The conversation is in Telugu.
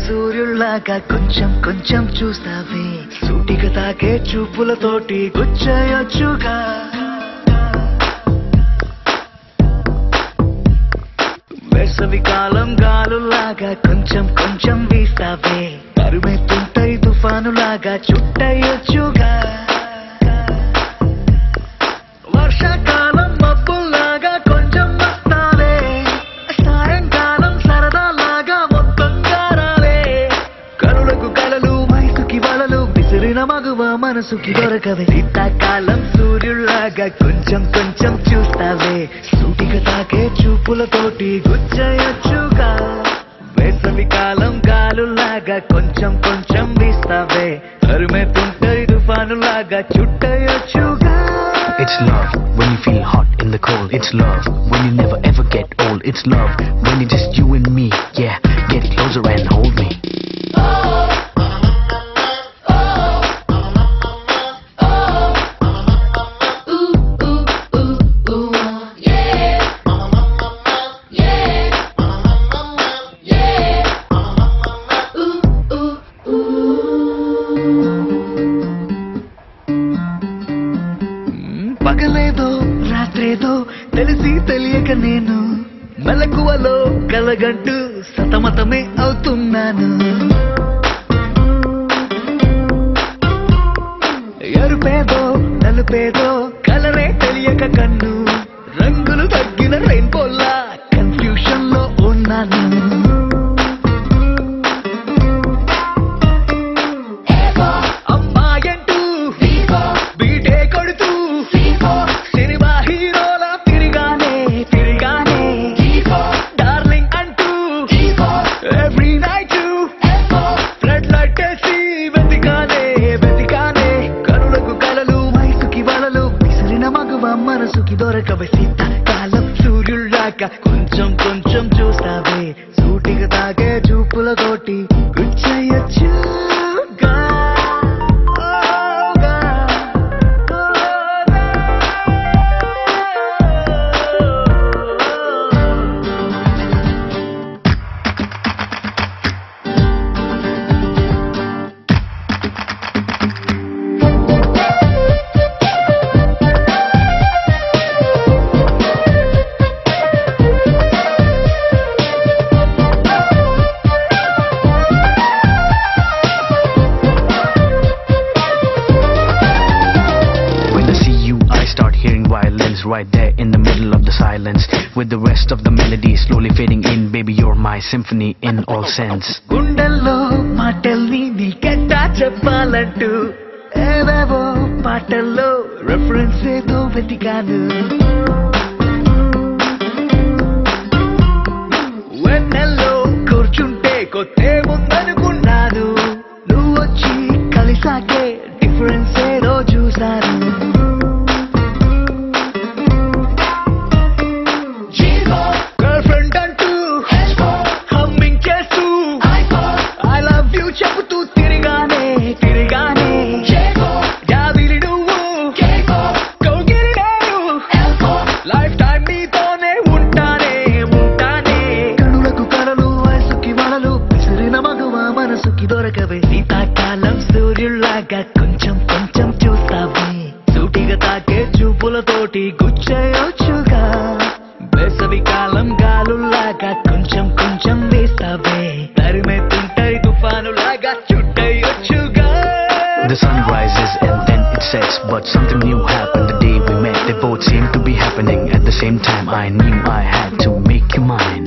సూర్యుల్లాగా కొంచెం కొంచెం చూస్తావే సూటిగా తాకే చూపులతోటి గుచ్చేయొచ్చుగా వేసవి కాలం గాలులాగా కొంచెం కొంచెం వీస్తావే తరుమెత్తుంటాయి తుఫానులాగా చుట్టయొచ్చుగా వర్షాకాలం మబ్బుల్లాగా కొంచెం వస్తావే సాయంకాలం సరదాలాగా మొత్తం గారాలే కనులకు కలలు వయసుకి వలలు విసిరిన మగువ మనసుకి దొరకవే శీతాకాలం సూర్యుల్లాగా కొంచెం కొంచెం చూస్తావే సూటిగా తాకే చూపులతోటి గుచ్చేయొచ్చుగా వేసవి కాలం గాలులాగా కొంచెం కొంచెం వీస్తావే తరుమెత్తుంటాయి తుఫానులాగా చుట్టయొచ్చుగా. It's love when you feel hot in the cold. It's love when you never ever get old. It's love when it's just you and me. Yeah, get closer and hold me. పగలేదో రాత్రేదో తెలిసి తెలియక నేను మెలకువలో కలగంటూ సతమతమే అవుతున్నాను ఎరుపేదో నలుపేదో కలరే తెలియక కన్ను రంగులు తగ్గిన రెయిన్బోలా కన్ఫ్యూషన్ లో ఉన్నాను మనసుకి దొరకవే శీతాకాలం సూర్యుల్లాగా కొంచెం కొంచెం చూస్తావే సూటిగా తాగే చూపులతోటి గుచ్చేయొచ్చుగా. Right there in the middle of the silence with the rest of the melody slowly fading in. Baby, you're my symphony in all sense. గుండెల్లో మాటల్ని నీకెట్టా చెప్పాలంటూ ఏవేవో పాటల్లో రెఫరెన్స్ ఏదో వెతికాను వెన్నెల్లో కూర్చుంటే కొత్తే ముందనుకున్నాను నువ్వు వచ్చి కలిసాకే డిఫరెన్స్ ఏదో చూశాను చెబుతూ తిరిగానే తిరిగానే జాబిలి నువ్వు కౌగిలి నేను లైఫ్ టైం నీతోనే ఉంటానే ఉంటానే కనులకు కలలు వయసుకి వలలు విసిరిన మగువ మనసుకి దొరకవే శీతాకాలం సూర్యుల్లాగా కొంచెం కొంచెం చూస్తావే సూటిగా తాకే చూపులతోటి గుచ్చేయొచ్చుగా వేసవి కాలం గాలుల్లాగా కొంచెం కొంచెం వేస్తావే తరిమెత్తుంటాయి తుఫానులాగా చుట్టయొచ్చుగా. The sun rises and then it sets, but something new happened the day we met. They both seemed to be happening at the same time. I knew I had to make you mine.